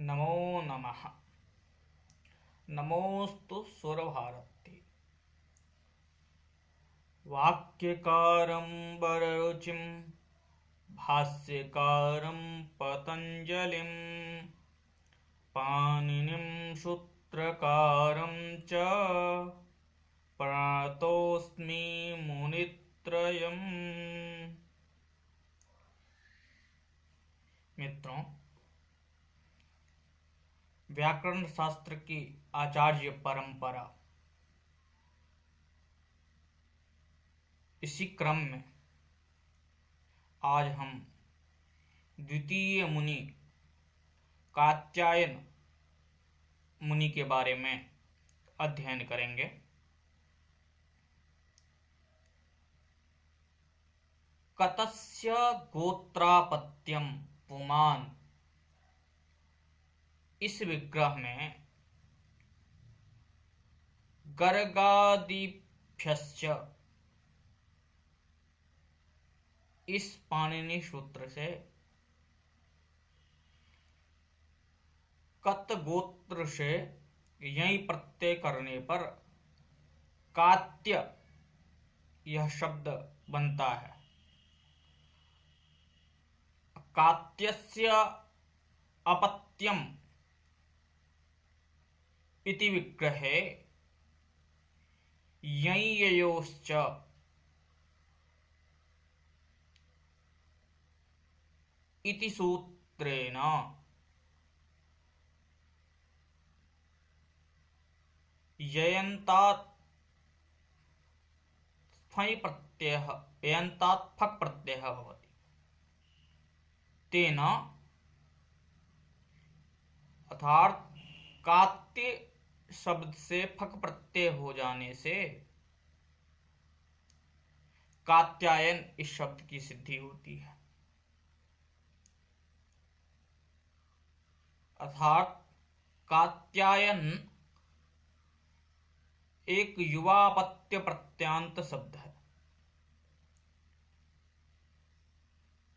नमो नमः। नमोस्तु सुरभारती। वाक्यकारं वररुचिं भाष्यकारं पतञ्जलिं पाणिनिं सूत्रकारं च प्रणतोऽस्मि मुनित्रयम्। मित्रों, व्याकरण शास्त्र की आचार्य परंपरा, इसी क्रम में आज हम द्वितीय मुनि कात्यायन मुनि के बारे में अध्ययन करेंगे। कतस्य गोत्रापत्यम पुमान, इस विग्रह में गर्गादिभ्यश्च, इस पाणिनि सूत्र से कत गोत्र से यही प्रत्यय करने पर कात्य यह शब्द बनता है। कात्यस्य अपत्यम इति विग्रहे यञ्ययोश्च इति सूत्रेण ययन्तात् फञ् प्रत्ययः ययन्तात् फक् प्रत्ययः भवति। तेन अर्थात कात्य शब्द से फक् प्रत्यय हो जाने से कात्यायन इस शब्द की सिद्धि होती है। अर्थात कात्यायन एक युवापत्य प्रत्यांत शब्द है।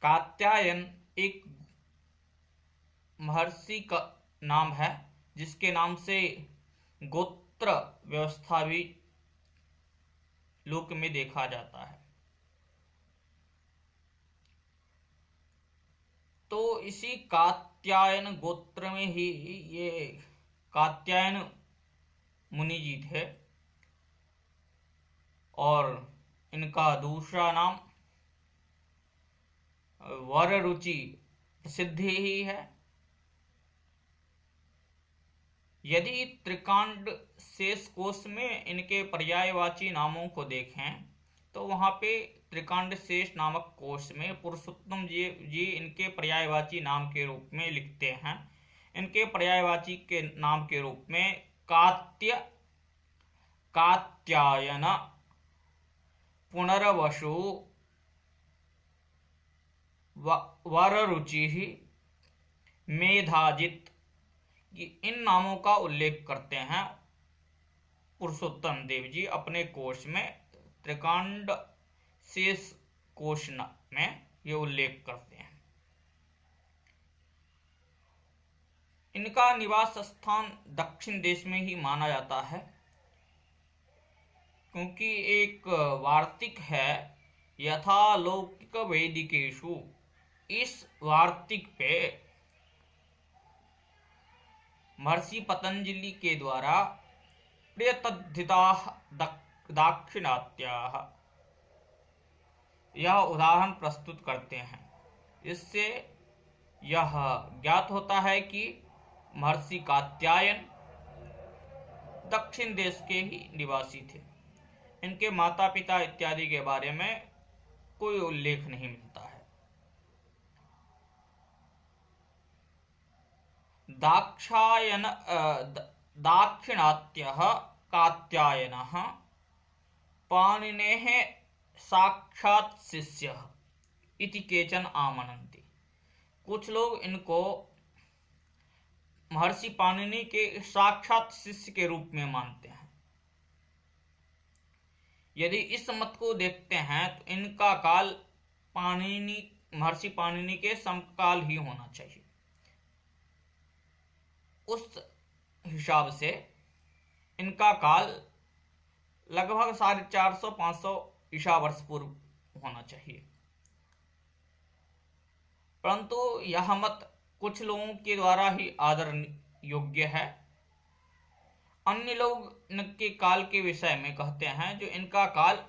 कात्यायन एक महर्षि का नाम है, जिसके नाम से गोत्र व्यवस्था भी लोक में देखा जाता है। तो इसी कात्यायन गोत्र में ही ये कात्यायन मुनि जी थे, और इनका दूसरा नाम वररुचि प्रसिद्ध ही है। यदि त्रिकांड शेष कोश में इनके पर्यायवाची नामों को देखें तो वहां पे त्रिकांड शेष नामक कोश में पुरुषोत्तम जी इनके पर्यायवाची नाम के रूप में लिखते हैं। इनके पर्यायवाची के नाम के रूप में कात्य, कात्यायन, पुनर्वसु, वररुचि, मेधाजित, इन नामों का उल्लेख करते हैं पुरुषोत्तम देव जी अपने कोश में। त्रिकांड शेष कोश में ये उल्लेख करते हैं। इनका निवास स्थान दक्षिण देश में ही माना जाता है, क्योंकि एक वार्तिक है यथा लौकिक वैदिकेषु। इस वार्तिक पे महर्षि पतंजलि के द्वारा प्रियतद्धिताः दाक्षिणात्याः यह उदाहरण प्रस्तुत करते हैं। इससे यह ज्ञात होता है कि महर्षि कात्यायन दक्षिण देश के ही निवासी थे। इनके माता पिता इत्यादि के बारे में कोई उल्लेख नहीं मिलता है। दाक्षिणात्यः कात्यायनः पाणिनेः साक्षात् शिष्यः इति केचन आमनन्ति। कुछ लोग इनको महर्षि पाणिनि के साक्षात शिष्य के रूप में मानते हैं। यदि इस मत को देखते हैं तो इनका काल महर्षि पाणिनि के समकाल ही होना चाहिए। उस हिसाब से इनका काल लगभग 450-500 ईसा वर्ष पूर्व होना चाहिए। परंतु यह मत कुछ लोगों के द्वारा ही आदर योग्य है। अन्य लोग इनके काल के विषय में कहते हैं जो इनका काल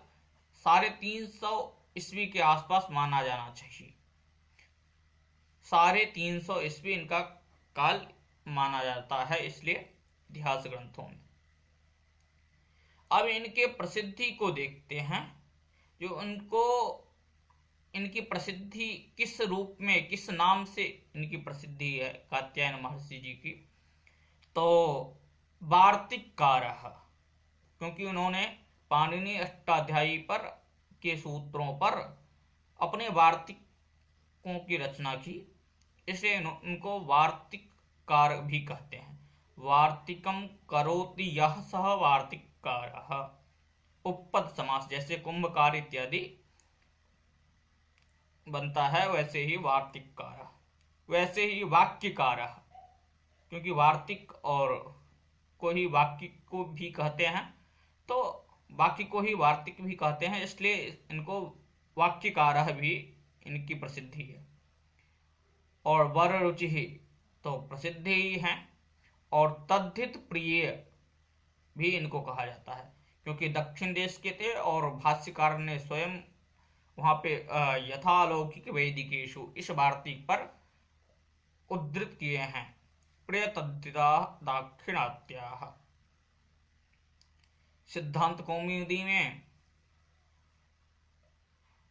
350 ईस्वी के आसपास माना जाना चाहिए। 350 ईस्वी इनका काल माना जाता है इसलिए इतिहास ग्रंथों में। अब इनके प्रसिद्धि को देखते हैं, जो इनकी प्रसिद्धि किस रूप में, किस नाम से इनकी प्रसिद्धि है कात्यायन महर्षि जी की। तो वार्तिककारः, क्योंकि उन्होंने पाणिनि अष्टाध्यायी पर के सूत्रों पर अपने वार्तिकों की रचना की, इसलिए उनको वार्तिककार भी कहते हैं। वार्तिकम करोति यः सः वार्तिककारः। उपपद समास जैसे कुंभकार इत्यादि बनता है वैसे ही वार्तिककार, वैसे ही वाक्यकार, क्योंकि वार्तिक और को ही वाक्य को भी कहते हैं, तो वाक्य को ही वार्तिक भी कहते हैं, इसलिए इनको वाक्यकार भी इनकी प्रसिद्धि है। और वर रुचि ही तो प्रसिद्ध ही है, और तद्धित प्रिय भी इनको कहा जाता है, क्योंकि दक्षिण देश के थे और भाष्यकार ने स्वयं वहां पे यथालौकिक वैदिकेशु इस वार्तिक पर उद्धृत किए हैं। प्रिय तद्धिता दाक्षिणात्याः। सिद्धांत कौमुदी में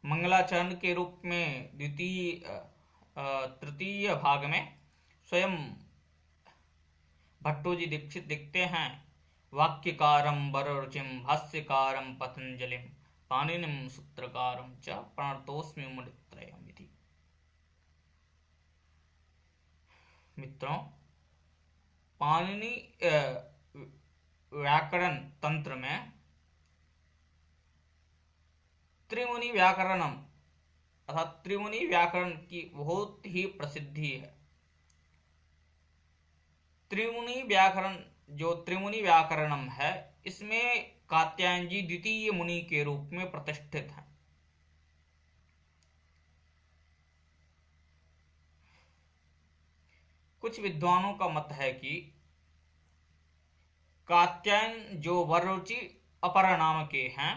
मंगलाचरण के रूप में तृतीय भाग में स्वयं भट्टो जी दीक्षित लिखते हैं, वाक्यकारं वररुचिं भाष्यकारं पतंजलिं पाणिनिं सूत्रकारं च प्रणतोस्मि मुनित्रयम् इति। मित्रों, पाणिनि व्याकरण तंत्र में त्रिमुनि व्याकरणम अर्थात त्रिमुनि व्याकरण की बहुत ही प्रसिद्धि है। त्रिमुनि व्याकरण, जो त्रिमुनि व्याकरणम है, इसमें कात्यायन जी द्वितीय मुनि के रूप में प्रतिष्ठित हैं। कुछ विद्वानों का मत है कि कात्यायन जो वररुचि अपर नाम के हैं,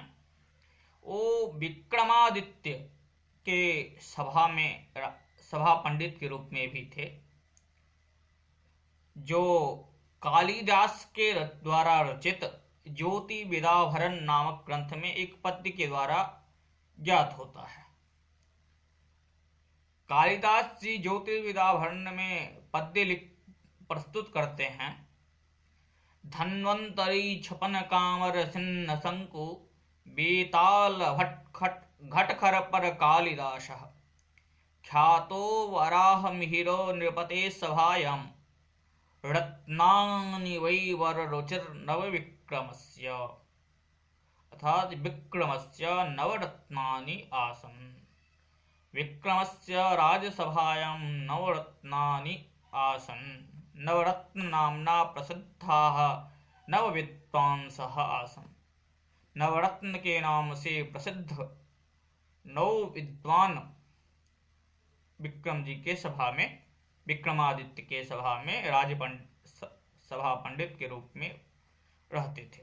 वो विक्रमादित्य के सभा पंडित के रूप में भी थे, जो कालिदास के द्वारा रचित ज्योति विदाभरण नामक ग्रंथ में एक पद्य के द्वारा ज्ञात होता है। कालिदास जी ज्योति विदाभरण में पद्य प्रस्तुत करते हैं, धन्वंतरी छपन कामर सिन्न शंकु बेताल घटखर पर कालिदासः ख्यातो वराह मिहिरो नृपते सभायां रत्नानि वै वररुचिर नव विक्रमस्य, अर्थात विक्रमस्य नवरत्नानि आसन्। विक्रमस्य राजसभायां नवरत्नानि आसन्। नवरत्न नाम्ना प्रसिद्धाः नव विद्वांसः आसन्। नवरत्न के नाम से प्रसिद्ध 9 विद्वान विक्रम जी के सभा में, विक्रमादित्य के सभा में सभा पंडित के रूप में रहते थे।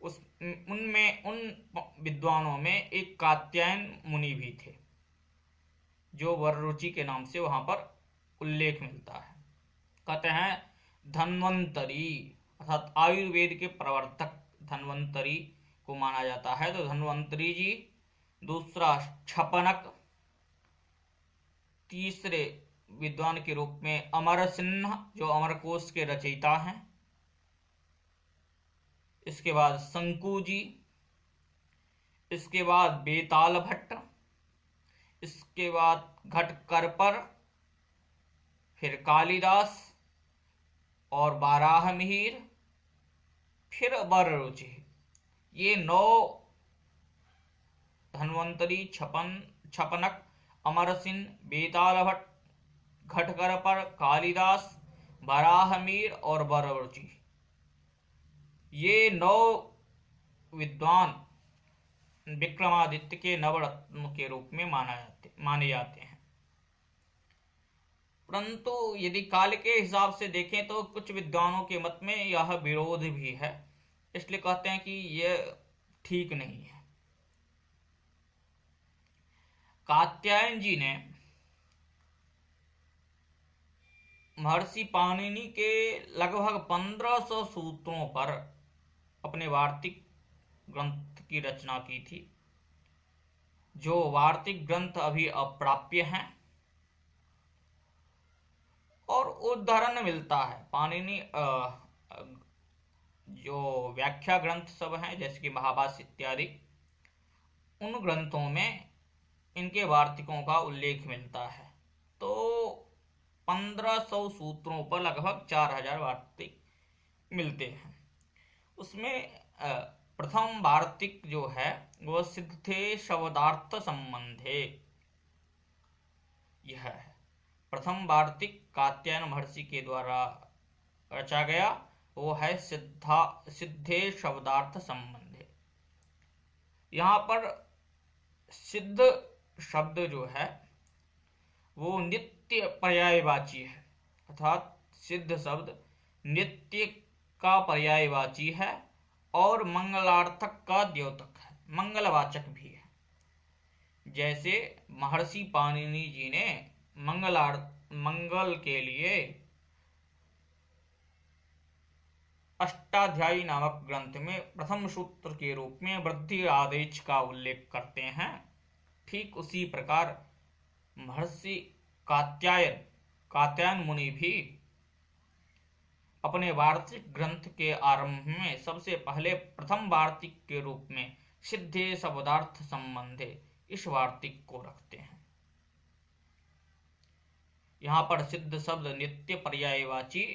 उन विद्वानों में एक कात्यायन मुनि भी थे, जो वररुचि के नाम से वहां पर उल्लेख मिलता है। कहते हैं धन्वंतरी, अर्थात आयुर्वेद के प्रवर्तक धन्वंतरी को माना जाता है। तो धन्वंतरी जी, दूसरा छपनक, तीसरे विद्वान के रूप में अमर सिन्हा, जो अमरकोश के रचयिता हैं। इसके बाद शंकु जी, इसके बाद बेताल भट्ट, इसके बाद घटकरपर, फिर कालिदास और बाराह मिहिर, फिर वररुचि। ये 9 धन्वंतरी, छपनक, अमरसिन, बेताल भट्ट, घटकरपर, कालिदास, वराहमिहिर और वररुचि, ये 9 विद्वान विक्रमादित्य के नवरत्न के रूप में माने जाते हैं। परंतु यदि काल के हिसाब से देखें तो कुछ विद्वानों के मत में यह विरोध भी है, इसलिए कहते हैं कि यह ठीक नहीं है। कात्यायन जी ने महर्षि पाणिनि के लगभग 1500 सूत्रों पर अपने वार्तिक ग्रंथ की रचना की थी। जो वार्तिक ग्रंथ अभी अप्राप्य हैं और उदाहरण मिलता है। पाणिनि जो व्याख्या ग्रंथ सब हैं जैसे कि महाभाष्य इत्यादि, उन ग्रंथों में इनके वार्तिकों का उल्लेख मिलता है। तो 1500 सूत्रों पर लगभग 4000 वार्तिक मिलते हैं। उसमें प्रथम वार्तिक जो है वह सिद्धे शब्दार्थ संबंधे, यह है प्रथम वार्तिक कात्यायन महर्षि के द्वारा रचा गया, वो है सिद्धे शब्दार्थ संबंधे। यहाँ पर सिद्ध शब्द जो है वो नित्य पर्यायवाची है, अर्थात सिद्ध शब्द नित्य का पर्यायवाची है और मंगलार्थक का द्योतक है, मंगलवाचक भी है। जैसे महर्षि पाणिनि जी ने मंगल के लिए अष्टाध्यायी नामक ग्रंथ में प्रथम सूत्र के रूप में वृद्धि आदेश का उल्लेख करते हैं। ठीक उसी प्रकार महर्षि कात्यायन मुनि भी अपने वार्तिक ग्रंथ के आरंभ में सबसे पहले प्रथम वार्तिक के रूप में सिद्धे शब्दार्थ संबंधे इस वार्तिक को रखते हैं। यहाँ पर सिद्ध शब्द नित्य पर्यायवाची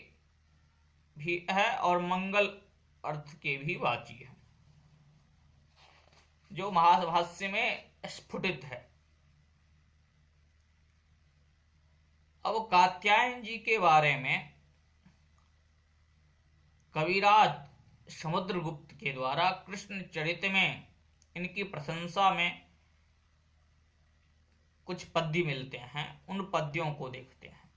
भी है और मंगल अर्थ के भी वाची है, जो महाभाष्य में स्फुटित है। अब कात्यायन जी के बारे में कविराज समुद्रगुप्त के द्वारा कृष्ण चरित में इनकी प्रशंसा में कुछ पद्य मिलते हैं, उन पद्यों को देखते हैं।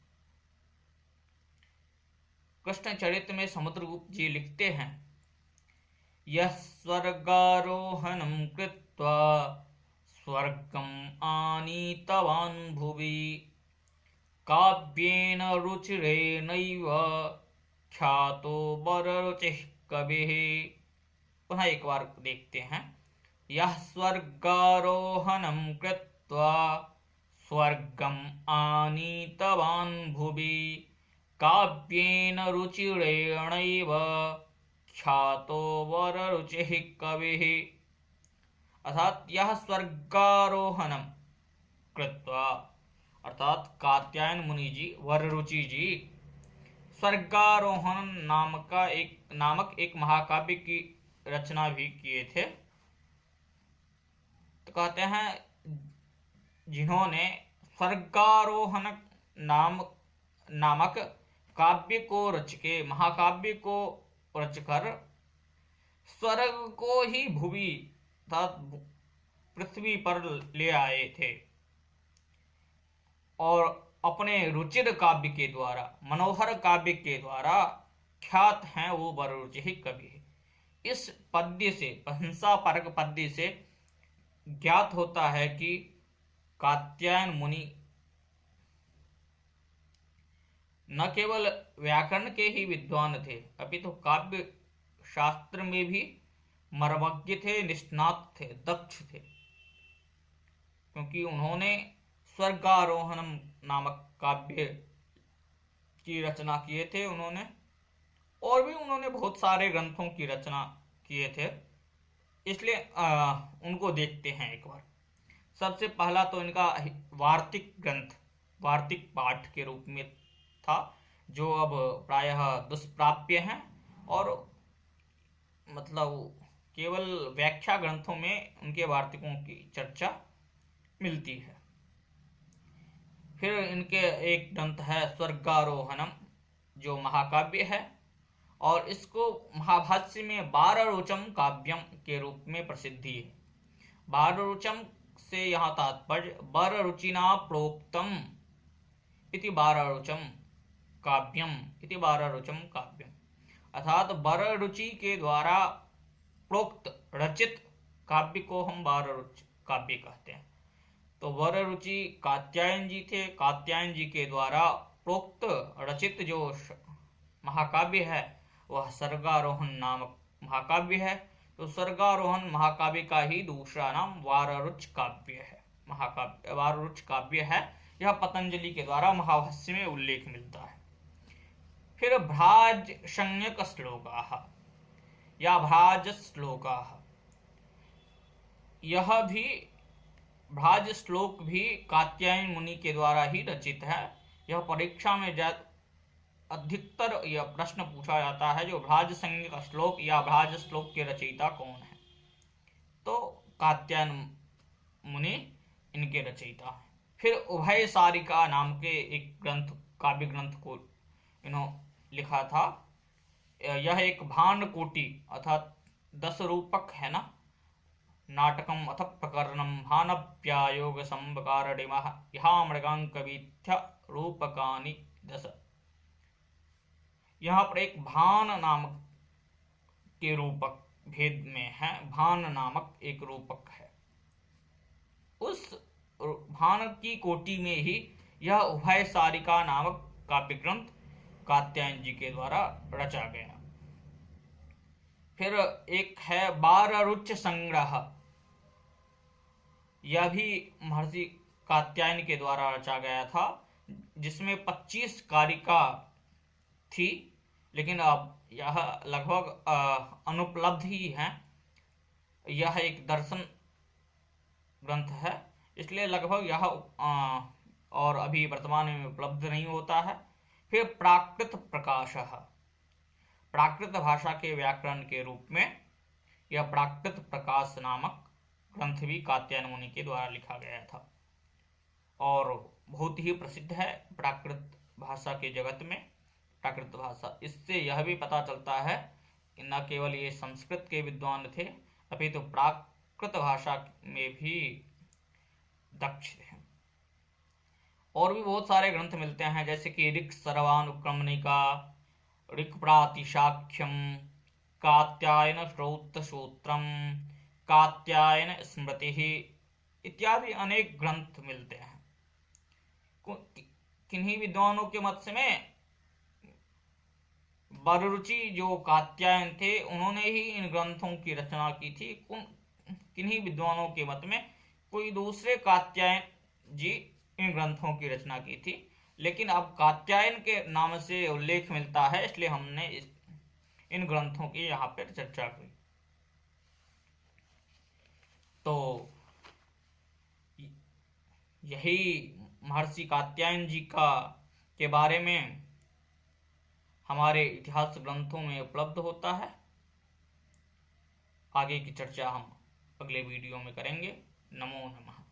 कृष्ण चरित में समुद्रगुप्त जी लिखते हैं, यः स्वर्गारोहणं कृत्वा स्वर्गम् आनीतवान् भुवि काव्येन रुचिरेणैव ख्यातो वररुचिः कविः। पुनः एक बार देखते हैं, यः स्वर्गारोहणं कृत्वा स्वर्गम् आनीतवान् भुवि काव्येन रुचिरेणैव ख्यातो वररुचिः कविः। अर्थात यह स्वर्गारोहणम कृत्वा, अर्थात कात्यायन मुनि जी वररुचि जी स्वर्गारोहण नामक एक महाकाव्य की रचना भी किए थे। तो कहते हैं जिन्होंने स्वर्गारोहण नामक काव्य को रच के, महाकाव्य को रचकर स्वर्ग को ही भुवि अर्थात पृथ्वी पर ले आए थे और अपने रुचिर काव्य के द्वारा, मनोहर काव्य के द्वारा ख्यात हैं वो वररुचि ही कवि है। इस पद्य से, प्रशंसा परक पद्य से ज्ञात होता है कि कात्यायन मुनि न केवल व्याकरण के ही विद्वान थे, अपितु काव्य शास्त्र में भी मर्मज्ञ थे, निष्णात थे, दक्ष थे, क्योंकि उन्होंने स्वर्गारोहणम नामक काव्य की रचना किए थे उन्होंने, और भी उन्होंने बहुत सारे ग्रंथों की रचना किए थे। इसलिए उनको देखते हैं एक बार। सबसे पहला तो इनका वार्तिक ग्रंथ वार्तिक पाठ के रूप में था, जो अब प्रायः दुष्प्राप्य हैं और मतलब केवल व्याख्या ग्रंथों में उनके वार्तिकों की चर्चा मिलती है। फिर इनके एक ग्रंथ है स्वर्गारोहणम, जो महाकाव्य है, और इसको महाभाष्य में बाररुचम काव्यम के रूप में प्रसिद्धि है। बाररुचम से यहाँ तात्पर्य बररुचिना प्रोक्तम इति बाररुचम काव्यम इति बाररुचम काव्यम, अर्थात बररुचि के द्वारा प्रोक्त रचित काव्य को हम बाररुच काव्य कहते हैं। तो बररुचि कात्यायन जी थे, कात्यायन जी के द्वारा प्रोक्त रचित जो महाकाव्य है वह सर्गारोहण नामक महाकाव्य है। तो सर्गारोहण महाकाव्य का ही दूसरा नाम वाररुच काव्य है, महाकाव्य वाररुच काव्य है। यह पतंजलि के द्वारा महाभाष्य में उल्लेख मिलता है। फिर भ्राज संज्ञक श्लोकाः या भ्राज श्लोकाः, यह भी भ्राज श्लोक भी कात्यायन मुनि के द्वारा ही रचित है। यह परीक्षा में अधिकतर यह प्रश्न पूछा जाता है, जो भ्राज संज्ञक श्लोक या भ्राज श्लोक के रचयिता कौन है। तो कात्यायन मुनि इनके रचयिता हैं। फिर उभय सारिका नाम के एक ग्रंथ, काव्य ग्रंथ को इन्होंने लिखा था। यह एक भांड कोटि अर्थात 10 रूपक है ना, नाटकम अथ प्रकरणम भानप्यायोग संबकारणिमः यहाँ मृगांकविथ्य रूपकानि 10। यहाँ पर एक भान नामक के रूपक भेद में है, भान नामक एक रूपक है। उस भान की कोटि में ही यह उभय सारिका नामक काव्य ग्रंथ कात्यायन जी के द्वारा रचा गया। फिर एक है बाररुच संग्रह, यह भी महर्षि कात्यायन के द्वारा रचा गया था, जिसमें 25 कारिका थी, लेकिन अब यह लगभग अनुपलब्ध ही है। यह एक दर्शन ग्रंथ है, इसलिए लगभग यह और अभी वर्तमान में उपलब्ध नहीं होता है। फिर प्राकृत प्रकाशः, प्राकृत भाषा के व्याकरण के रूप में यह प्राकृत प्रकाश नामक ग्रंथ भी कात्यायन मुनि के द्वारा लिखा गया था और बहुत ही प्रसिद्ध है प्राकृत भाषा के जगत में। प्राकृत भाषा, इससे यह भी पता चलता है कि न केवल ये संस्कृत के विद्वान थे, अपितु तो प्राकृत भाषा में भी दक्ष थे। और भी बहुत सारे ग्रंथ मिलते हैं, जैसे कि ऋक् सर्वानुक्रमणिका, ऋक् प्रातिशाख्यम, कात्यायन श्रौत सूत्रम, कात्यायन स्मृति इत्यादि अनेक ग्रंथ मिलते हैं। किन्हीं विद्वानों के मत में बररुचि जो कात्यायन थे उन्होंने ही इन ग्रंथों की रचना की थी। किन्हीं विद्वानों के मत में कोई दूसरे कात्यायन जी इन ग्रंथों की रचना की थी, लेकिन अब कात्यायन के नाम से उल्लेख मिलता है, इसलिए हमने इन ग्रंथों की यहाँ पर चर्चा की। तो यही महर्षि कात्यायन जी के बारे में हमारे इतिहास ग्रंथों में उपलब्ध होता है। आगे की चर्चा हम अगले वीडियो में करेंगे। नमो नमः।